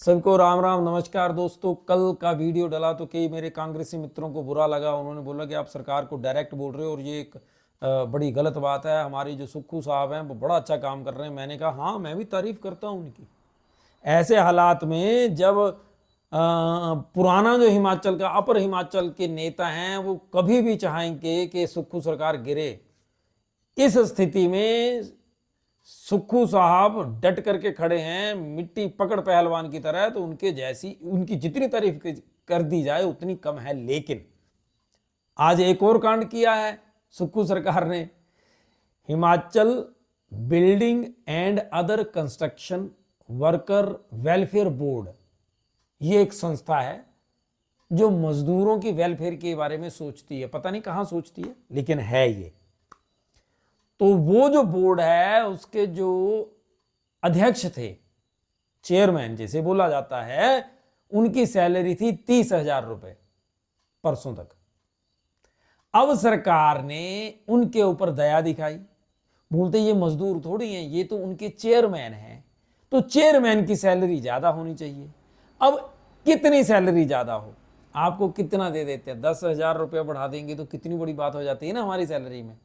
सबको राम राम नमस्कार दोस्तों। कल का वीडियो डाला तो कई मेरे कांग्रेसी मित्रों को बुरा लगा। उन्होंने बोला कि आप सरकार को डायरेक्ट बोल रहे हो और ये एक बड़ी गलत बात है। हमारी जो सुक्खू साहब हैं वो बड़ा अच्छा काम कर रहे हैं। मैंने कहा हाँ, मैं भी तारीफ करता हूँ उनकी। ऐसे हालात में जब पुराना जो हिमाचल का अपर हिमाचल के नेता हैं वो कभी भी चाहेंगे कि सुक्खू सरकार गिरे। इस स्थिति में सुक्खू साहब डट करके खड़े हैं मिट्टी पकड़ पहलवान की तरह। तो उनके जैसी उनकी जितनी तारीफ कर दी जाए उतनी कम है। लेकिन आज एक और कांड किया है सुक्खू सरकार ने। Himachal building and other construction worker welfare board, ये एक संस्था है जो मजदूरों की वेलफेयर के बारे में सोचती है। पता नहीं कहां सोचती है, लेकिन है ये। तो वो जो बोर्ड है उसके जो अध्यक्ष थे, चेयरमैन जिसे बोला जाता है, उनकी सैलरी थी 30,000 रुपए परसों तक। अब सरकार ने उनके ऊपर दया दिखाई। बोलते ये मजदूर थोड़ी हैं, ये तो उनके चेयरमैन हैं, तो चेयरमैन की सैलरी ज्यादा होनी चाहिए। अब कितनी सैलरी ज्यादा हो, आपको कितना दे देते हैं? 10,000 रुपये बढ़ा देंगे तो कितनी बड़ी बात हो जाती है ना हमारी सैलरी में।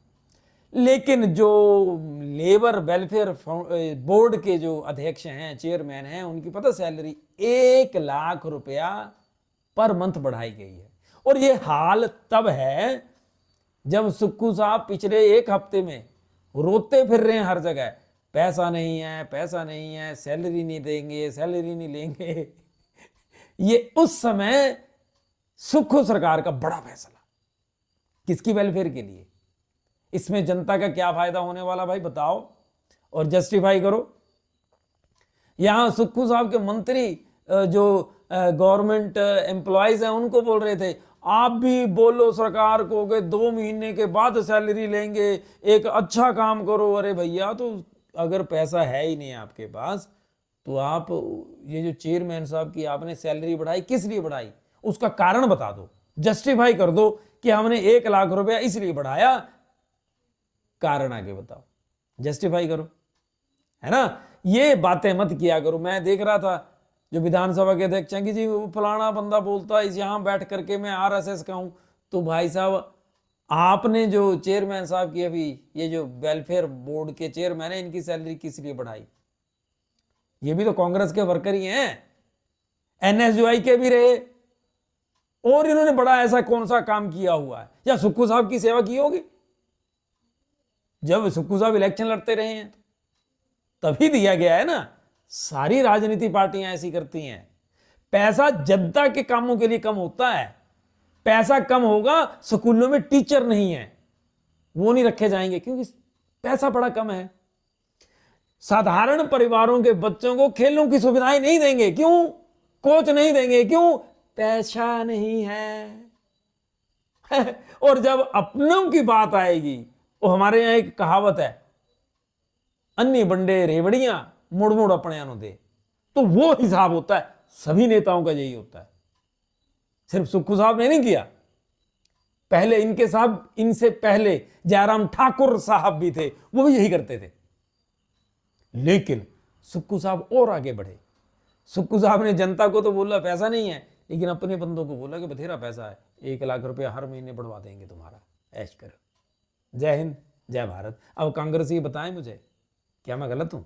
लेकिन जो लेबर वेलफेयर बोर्ड के जो अध्यक्ष हैं, चेयरमैन हैं, उनकी पता सैलरी 1 लाख रुपया पर मंथ बढ़ाई गई है। और ये हाल तब है जब सुक्खू साहब पिछले एक हफ्ते में रोते फिर रहे हैं हर जगह, पैसा नहीं है, पैसा नहीं है, सैलरी नहीं देंगे, सैलरी नहीं लेंगे। ये उस समय सुक्खू सरकार का बड़ा फैसला, किसकी वेलफेयर के लिए। इसमें जनता का क्या फायदा होने वाला भाई बताओ और जस्टिफाई करो। यहां सुक्खू साहब के मंत्री जो गवर्नमेंट एम्प्लॉयज हैं उनको बोल रहे थे आप भी बोलो सरकार को कि 2 महीने के बाद सैलरी लेंगे, एक अच्छा काम करो। अरे भैया, तो अगर पैसा है ही नहीं आपके पास तो आप ये जो चेयरमैन साहब की आपने सैलरी बढ़ाई, किस लिए बढ़ाई? उसका कारण बता दो, जस्टिफाई कर दो कि हमने 1 लाख रुपया इसलिए बढ़ाया। कारण आगे बताओ, जस्टिफाई करो, है ना। ये बातें मत किया करो। मैं देख रहा था जो विधानसभा के अध्यक्ष हैं कि जी वो फलाना बंदा बोलता है यहां बैठ करके मैं आरएसएस का हूं। तो भाई साहब, आपने जो चेयरमैन साहब की अभी ये जो वेलफेयर बोर्ड के चेयरमैन है, इनकी सैलरी किस लिए बढ़ाई? ये भी तो कांग्रेस के वर्कर ही हैं, एनएसयूआई के भी रहे। और इन्होंने बड़ा ऐसा कौन सा काम किया हुआ है? या सुक्खू साहब की सेवा की होगी? जब सुक्खू साहब इलेक्शन लड़ते रहे हैं तभी दिया गया है ना। सारी राजनीति पार्टियां ऐसी करती हैं। पैसा जनता के कामों के लिए कम होता है। पैसा कम होगा, स्कूलों में टीचर नहीं है, वो नहीं रखे जाएंगे क्योंकि पैसा बड़ा कम है। साधारण परिवारों के बच्चों को खेलों की सुविधाएं नहीं देंगे, क्यों? कोच नहीं देंगे, क्यों? पैसा नहीं है। और जब अपनों की बात आएगी, वो हमारे यहां एक कहावत है, अन्नी बंडे रेवड़ियां मुड़ मुड़ अपने अनु दे। तो वो हिसाब होता है, सभी नेताओं का यही होता है। सिर्फ सुक्खू साहब ने नहीं किया, पहले इनके साहब, इनसे पहले जयराम ठाकुर साहब भी थे, वो भी यही करते थे। लेकिन सुक्खू साहब और आगे बढ़े। सुक्खू साहब ने जनता को तो बोला पैसा नहीं है, लेकिन अपने बंदों को बोला कि बथेरा पैसा है, 1 लाख रुपया हर महीने बढ़वा देंगे तुम्हारा, ऐश करो। जय हिंद, जय भारत। अब कांग्रेसी बताएं मुझे, क्या मैं गलत हूं?